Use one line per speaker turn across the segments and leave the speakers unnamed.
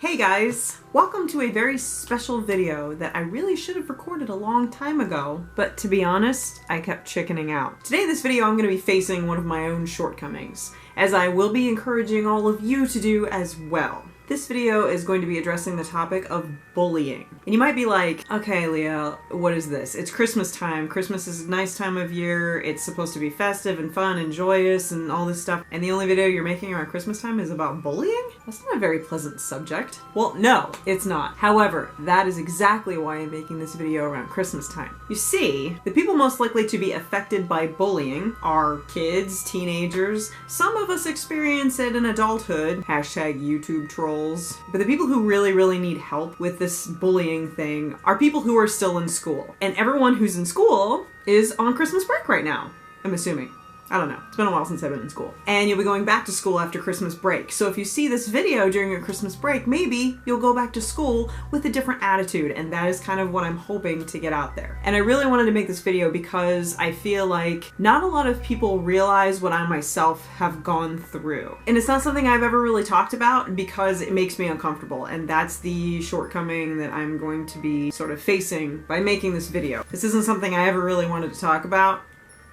Hey guys! Welcome to a very special video that I really should have recorded a long time ago, but to be honest, I kept chickening out. Today in this video I'm going to be facing one of my own shortcomings, as I will be encouraging all of you to do as well. This video is going to be addressing the topic of bullying. And you might be like, okay Leah, what is this? It's Christmas time. Christmas is a nice time of year. It's supposed to be festive and fun and joyous and all this stuff. And the only video you're making around Christmas time is about bullying? That's not a very pleasant subject. Well, no, it's not. However, that is exactly why I'm making this video around Christmas time. You see, the people most likely to be affected by bullying are kids, teenagers. Some of us experience it in adulthood. Hashtag YouTube troll. But the people who really need help with this bullying thing are people who are still in school. And everyone who's in school is on Christmas break right now, I'm assuming. I don't know. It's been a while since I've been in school. And you'll be going back to school after Christmas break. So if you see this video during your Christmas break, maybe you'll go back to school with a different attitude. And that is kind of what I'm hoping to get out there. And I really wanted to make this video because I feel like not a lot of people realize what I myself have gone through. And it's not something I've ever really talked about because it makes me uncomfortable. And that's the shortcoming that I'm going to be sort of facing by making this video. This isn't something I ever really wanted to talk about,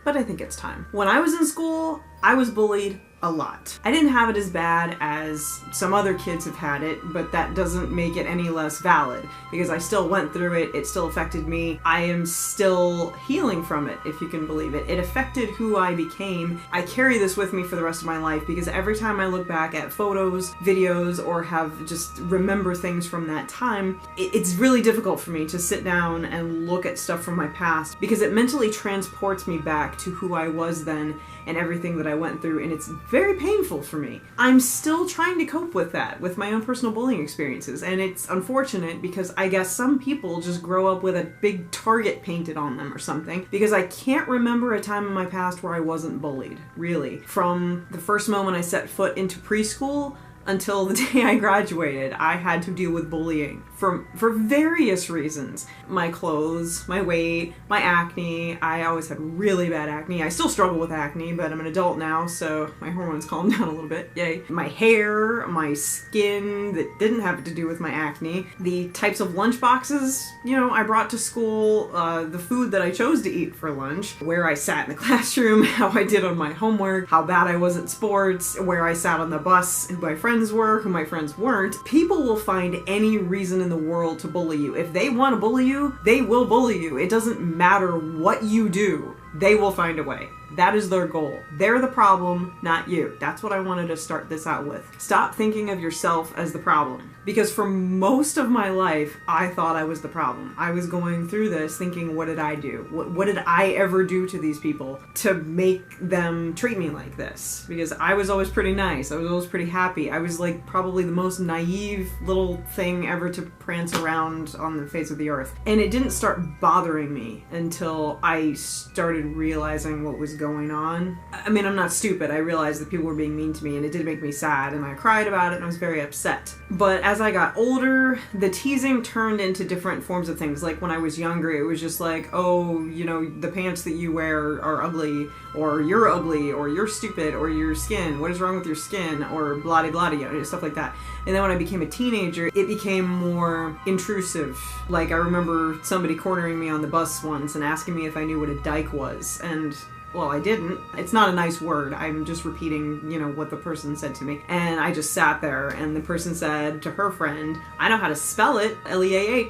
but I think it's time. When I was in school, I was bullied a lot. I didn't have it as bad as some other kids have had it, but that doesn't make it any less valid because I still went through it. It still affected me. I am still healing from it, if you can believe it. It affected who I became. I carry this with me for the rest of my life because every time I look back at photos, videos, or have just remember things from that time, it's really difficult for me to sit down and look at stuff from my past because it mentally transports me back to who I was then and everything that I went through, and it's very painful for me. I'm still trying to cope with that, with my own personal bullying experiences, and it's unfortunate because I guess some people just grow up with a big target painted on them or something, because I can't remember a time in my past where I wasn't bullied, really. From the first moment I set foot into preschool until the day I graduated, I had to deal with bullying for various reasons. My clothes, my weight, my acne. I always had really bad acne. I still struggle with acne, but I'm an adult now, so my hormones calmed down a little bit. Yay. My hair, my skin that didn't have to do with my acne. The types of lunch boxes, I brought to school, the food that I chose to eat for lunch, where I sat in the classroom, how I did on my homework, how bad I was at sports, where I sat on the bus, who my friends were, who my friends weren't. People will find any reason in the world to bully you. If they want to bully you, they will bully you. It doesn't matter what you do. They will find a way. That is their goal. They're the problem, not you. That's what I wanted to start this out with. Stop thinking of yourself as the problem. Because for most of my life, I thought I was the problem. I was going through this thinking, what did I do? What did I ever do to these people to make them treat me like this? Because I was always pretty nice. I was always pretty happy. I was like probably the most naive little thing ever to prance around on the face of the earth. And it didn't start bothering me until I started realizing what was going on. I mean, I'm not stupid. I realized that people were being mean to me and it did make me sad and I cried about it and I was very upset. But as I got older, the teasing turned into different forms of things. Like when I was younger, it was just like, oh, the pants that you wear are ugly, or you're stupid, or your skin, what is wrong with your skin, or blah blah blah, stuff like that. And then when I became a teenager, it became more intrusive. Like I remember somebody cornering me on the bus once and asking me if I knew what a dyke was, and well, I didn't. It's not a nice word. I'm just repeating, what the person said to me. And I just sat there and the person said to her friend, I know how to spell it, Leah.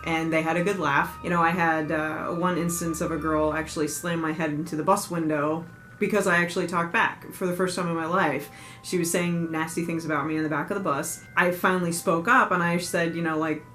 And they had a good laugh. I had one instance of a girl actually slam my head into the bus window because I actually talked back for the first time in my life. She was saying nasty things about me in the back of the bus. I finally spoke up and I said,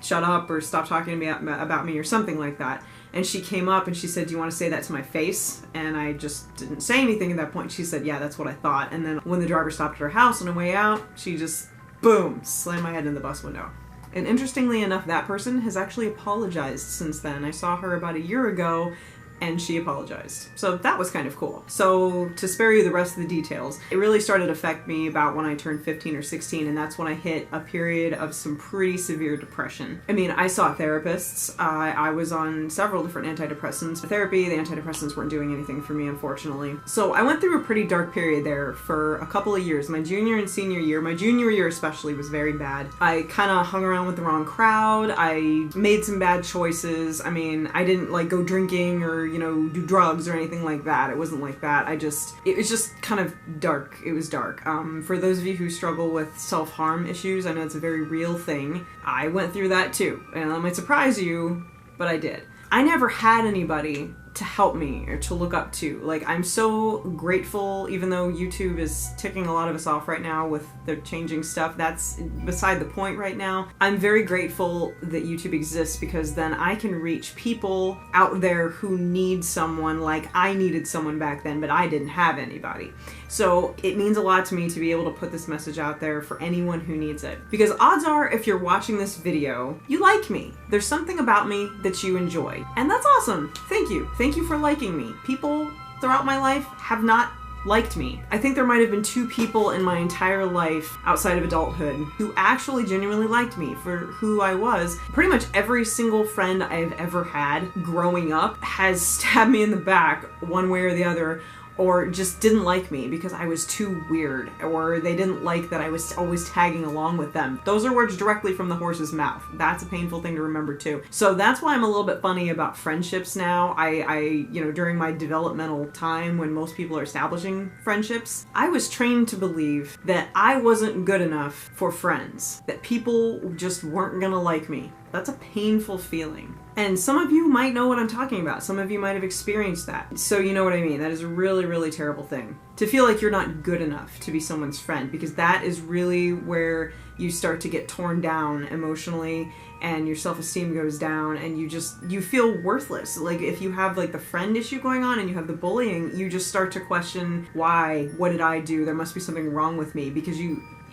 shut up or stop talking to me about me or something like that. And she came up and she said, do you want to say that to my face? And I just didn't say anything at that point. She said, yeah, that's what I thought. And then when the driver stopped at her house on the way out, she just, boom, slammed my head in the bus window. And interestingly enough, that person has actually apologized since then. I saw her about a year ago and she apologized. So that was kind of cool. So to spare you the rest of the details, it really started to affect me about when I turned 15 or 16, and that's when I hit a period of some pretty severe depression. I mean, I saw therapists. I was on several different antidepressants. For therapy, the antidepressants weren't doing anything for me, unfortunately. So I went through a pretty dark period there for a couple of years. My junior and senior year, my junior year especially, was very bad. I kind of hung around with the wrong crowd. I made some bad choices. I mean, I didn't like go drinking or, you know, do drugs or anything like that. It wasn't like that. It was just kind of dark. It was dark. For those of you who struggle with self-harm issues, I know it's a very real thing. I went through that too, and that might surprise you, but I did. I never had anybody to help me or to look up to. Like, I'm so grateful, even though YouTube is ticking a lot of us off right now with their changing stuff. That's beside the point right now. I'm very grateful that YouTube exists, because then I can reach people out there who need someone like I needed someone back then, but I didn't have anybody. So it means a lot to me to be able to put this message out there for anyone who needs it. Because odds are, if you're watching this video, you like me. There's something about me that you enjoy. And that's awesome. Thank you. Thank you for liking me. People throughout my life have not liked me. I think there might have been 2 people in my entire life outside of adulthood who actually genuinely liked me for who I was. Pretty much every single friend I've ever had growing up has stabbed me in the back one way or the other, or just didn't like me because I was too weird, or they didn't like that I was always tagging along with them. Those are words directly from the horse's mouth. That's a painful thing to remember too. So that's why I'm a little bit funny about friendships now. You know, during my developmental time when most people are establishing friendships, I was trained to believe that I wasn't good enough for friends, that people just weren't gonna like me. That's a painful feeling. And some of you might know what I'm talking about. Some of you might have experienced that. So you know what I mean. That is a really, really terrible thing. To feel like you're not good enough to be someone's friend, because that is really where you start to get torn down emotionally and your self-esteem goes down and you feel worthless. Like if you have like the friend issue going on and you have the bullying, you just start to question why, what did I do? There must be something wrong with me, because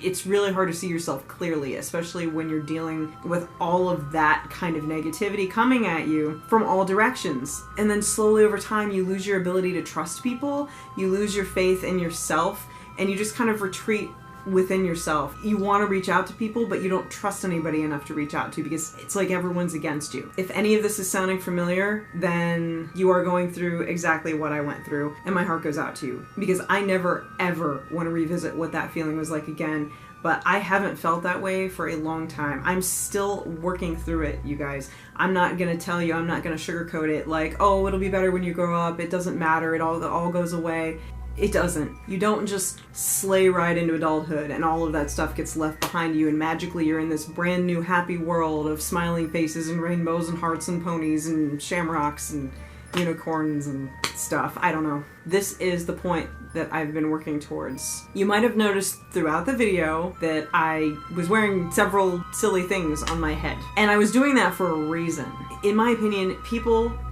it's really hard to see yourself clearly, especially when you're dealing with all of that kind of negativity coming at you from all directions. And then slowly over time, you lose your ability to trust people, you lose your faith in yourself, and you just kind of retreat within yourself. You want to reach out to people, but you don't trust anybody enough to reach out to, because it's like everyone's against you. If any of this is sounding familiar, then you are going through exactly what I went through, and my heart goes out to you, because I never ever want to revisit what that feeling was like again. But I haven't felt that way for a long time. I'm still working through it, you guys. I'm not gonna tell you, I'm not gonna sugarcoat it like, oh, it'll be better when you grow up, it doesn't matter, it all goes away. It doesn't. You don't just sleigh ride into adulthood and all of that stuff gets left behind you and magically you're in this brand new happy world of smiling faces and rainbows and hearts and ponies and shamrocks and unicorns and stuff. I don't know. This is the point that I've been working towards. You might have noticed throughout the video that I was wearing several silly things on my head. And I was doing that for a reason. In my opinion,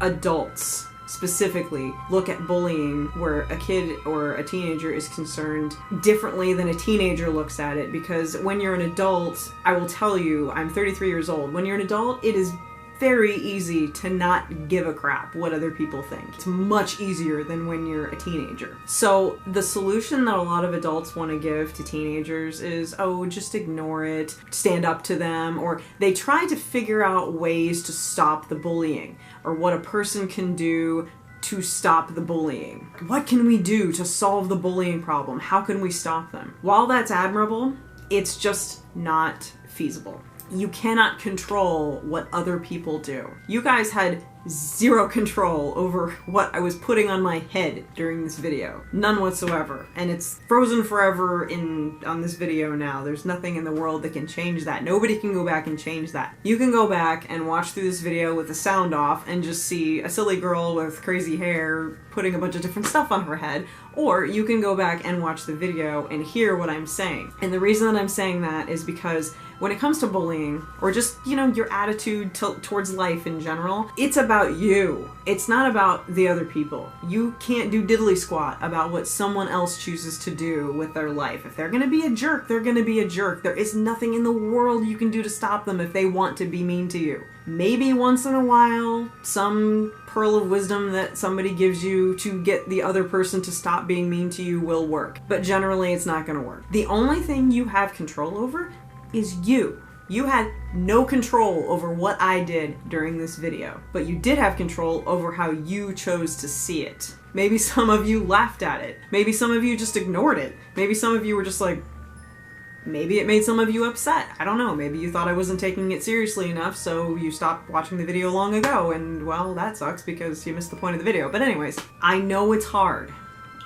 adults specifically, look at bullying where a kid or a teenager is concerned differently than a teenager looks at it. Because when you're an adult, I will tell you, I'm 33 years old. When you're an adult, it is very easy to not give a crap what other people think. It's much easier than when you're a teenager. So the solution that a lot of adults want to give to teenagers is, oh, just ignore it, stand up to them, or they try to figure out ways to stop the bullying, or what a person can do to stop the bullying. What can we do to solve the bullying problem? How can we stop them? While that's admirable, it's just not feasible. You cannot control what other people do. You guys had zero control over what I was putting on my head during this video. None whatsoever. And it's frozen forever on this video now. There's nothing in the world that can change that. Nobody can go back and change that. You can go back and watch through this video with the sound off and just see a silly girl with crazy hair putting a bunch of different stuff on her head, or you can go back and watch the video and hear what I'm saying. And the reason that I'm saying that is because when it comes to bullying, or just, you know, your attitude towards life in general, it's about you. It's not about the other people. You can't do diddly squat about what someone else chooses to do with their life. If they're gonna be a jerk, they're gonna be a jerk. There is nothing in the world you can do to stop them if they want to be mean to you. Maybe once in a while, some pearl of wisdom that somebody gives you to get the other person to stop being mean to you will work. But generally, it's not gonna work. The only thing you have control over is you. You had no control over what I did during this video, but you did have control over how you chose to see it. Maybe some of you laughed at it. Maybe some of you just ignored it. Maybe some of you were just like, maybe it made some of you upset. I don't know. Maybe you thought I wasn't taking it seriously enough, so you stopped watching the video long ago, and well, that sucks because you missed the point of the video. But anyways, I know it's hard.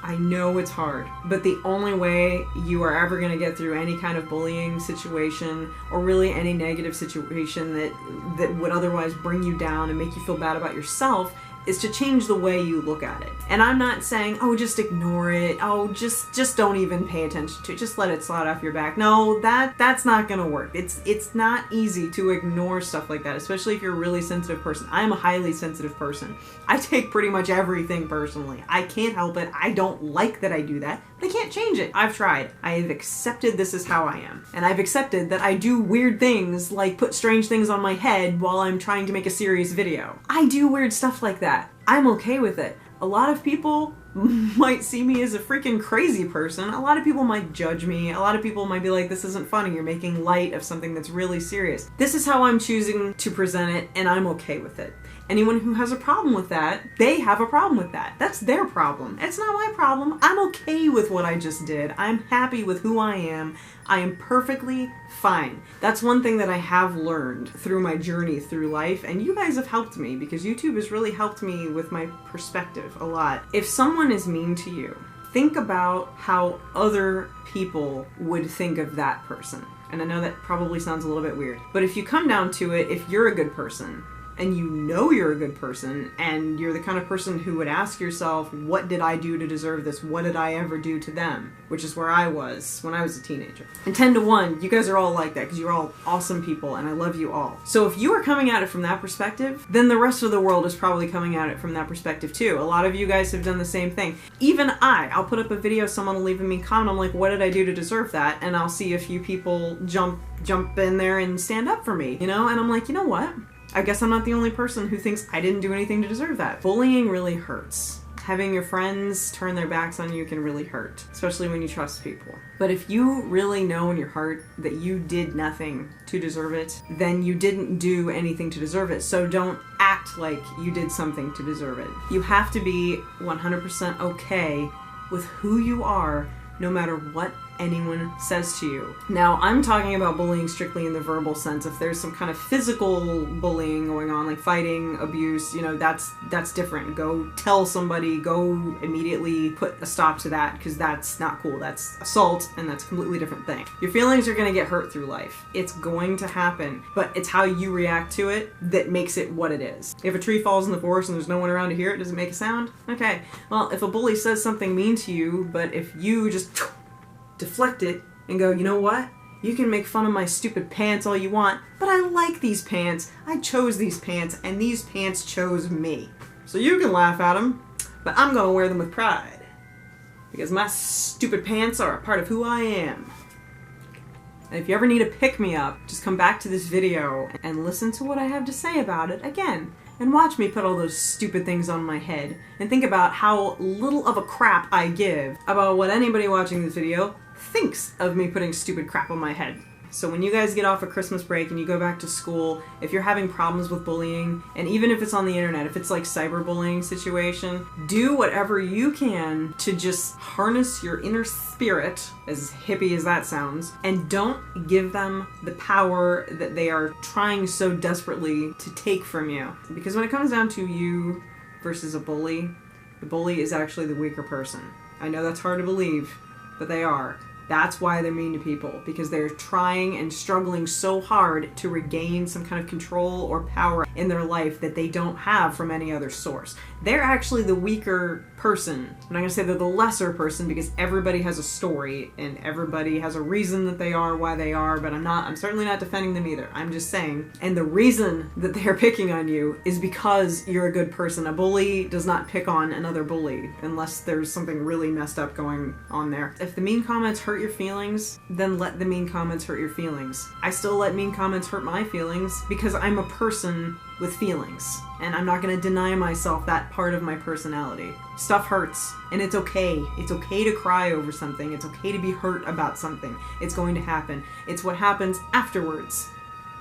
I know it's hard, but the only way you are ever going to get through any kind of bullying situation, or really any negative situation that would otherwise bring you down and make you feel bad about yourself, is to change the way you look at it. And I'm not saying, oh, just ignore it. Oh, just don't even pay attention to it. Just let it slide off your back. No, that's not gonna work. It's not easy to ignore stuff like that, especially if you're a really sensitive person. I am a highly sensitive person. I take pretty much everything personally. I can't help it. I don't like that I do that, but I can't change it. I've tried. I have accepted this is how I am. And I've accepted that I do weird things, like put strange things on my head while I'm trying to make a serious video. I do weird stuff like that. I'm okay with it. A lot of people might see me as a freaking crazy person. A lot of people might judge me. A lot of people might be like, this isn't funny. You're making light of something that's really serious. This is how I'm choosing to present it, and I'm okay with it. Anyone who has a problem with that, they have a problem with that. That's their problem. It's not my problem. I'm okay with what I just did. I'm happy with who I am. I am perfectly fine. That's one thing that I have learned through my journey through life, and you guys have helped me because YouTube has really helped me with my perspective a lot. If someone is mean to you, think about how other people would think of that person. And I know that probably sounds a little bit weird, but if you come down to it, if you're a good person, and you know you're a good person, and you're the kind of person who would ask yourself, what did I do to deserve this? What did I ever do to them? Which is where I was when I was a teenager. And 10 to 1, you guys are all like that because you're all awesome people and I love you all. So if you are coming at it from that perspective, then the rest of the world is probably coming at it from that perspective too. A lot of you guys have done the same thing. Even I'll put up a video, someone will leave me a comment, I'm like, what did I do to deserve that? And I'll see a few people jump in there and stand up for me, you know? And I'm like, you know what? I guess I'm not the only person who thinks I didn't do anything to deserve that. Bullying really hurts. Having your friends turn their backs on you can really hurt, especially when you trust people. But if you really know in your heart that you did nothing to deserve it, then you didn't do anything to deserve it. So don't act like you did something to deserve it. You have to be 100% okay with who you are, no matter what anyone says to you. Now, I'm talking about bullying strictly in the verbal sense. If there's some kind of physical bullying going on, like fighting, abuse, you know, that's different. Go tell somebody, go immediately put a stop to that, because that's not cool. That's assault, and that's a completely different thing. Your feelings are going to get hurt through life. It's going to happen, but it's how you react to it that makes it what it is. If a tree falls in the forest and there's no one around to hear it, does it make a sound? Okay. Well, if a bully says something mean to you, but if you just deflect it and go, you know what? You can make fun of my stupid pants all you want, but I like these pants. I chose these pants, and these pants chose me. So you can laugh at them, but I'm gonna wear them with pride. Because my stupid pants are a part of who I am. And if you ever need a pick-me-up, just come back to this video and listen to what I have to say about it again. And watch me put all those stupid things on my head. And think about how little of a crap I give about what anybody watching this video thinks of me putting stupid crap on my head. So when you guys get off a Christmas break and you go back to school, if you're having problems with bullying, and even if it's on the internet, if it's like cyberbullying situation, do whatever you can to just harness your inner spirit, as hippie as that sounds, and don't give them the power that they are trying so desperately to take from you. Because when it comes down to you versus a bully, the bully is actually the weaker person. I know that's hard to believe, but they are. That's why they're mean to people, because they're trying and struggling so hard to regain some kind of control or power in their life that they don't have from any other source. they're actually the weaker person. I'm not gonna say they're the lesser person because everybody has a story and everybody has a reason that they are why they are, but I'm certainly not defending them either. I'm just saying. And the reason that they're picking on you is because you're a good person. A bully does not pick on another bully unless there's something really messed up going on there. If the mean comments hurt your feelings, then let the mean comments hurt your feelings. I still let mean comments hurt my feelings because I'm a person with feelings, and I'm not going to deny myself that part of my personality. Stuff hurts, and it's okay. It's okay to cry over something. It's okay to be hurt about something. It's going to happen. It's what happens afterwards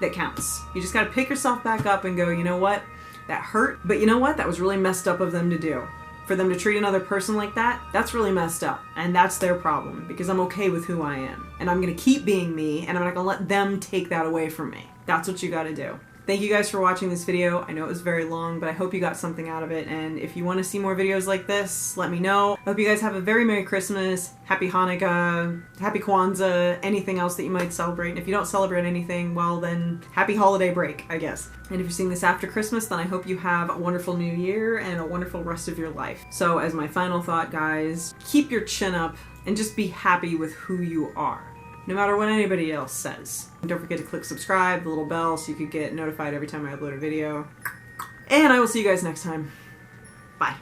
that counts. You just got to pick yourself back up and go, you know what? That hurt, but you know what? That was really messed up of them to do. For them to treat another person like that, that's really messed up. And that's their problem, because I'm okay with who I am. And I'm going to keep being me, and I'm not going to let them take that away from me. That's what you got to do. Thank you guys for watching this video. I know it was very long, but I hope you got something out of it. And if you want to see more videos like this, let me know. I hope you guys have a very Merry Christmas, Happy Hanukkah, Happy Kwanzaa, anything else that you might celebrate. And if you don't celebrate anything, well then, happy holiday break, I guess. And if you're seeing this after Christmas, then I hope you have a wonderful new year and a wonderful rest of your life. So as my final thought, guys, keep your chin up and just be happy with who you are, no matter what anybody else says. And don't forget to click subscribe, the little bell, so you can get notified every time I upload a video. And I will see you guys next time. Bye.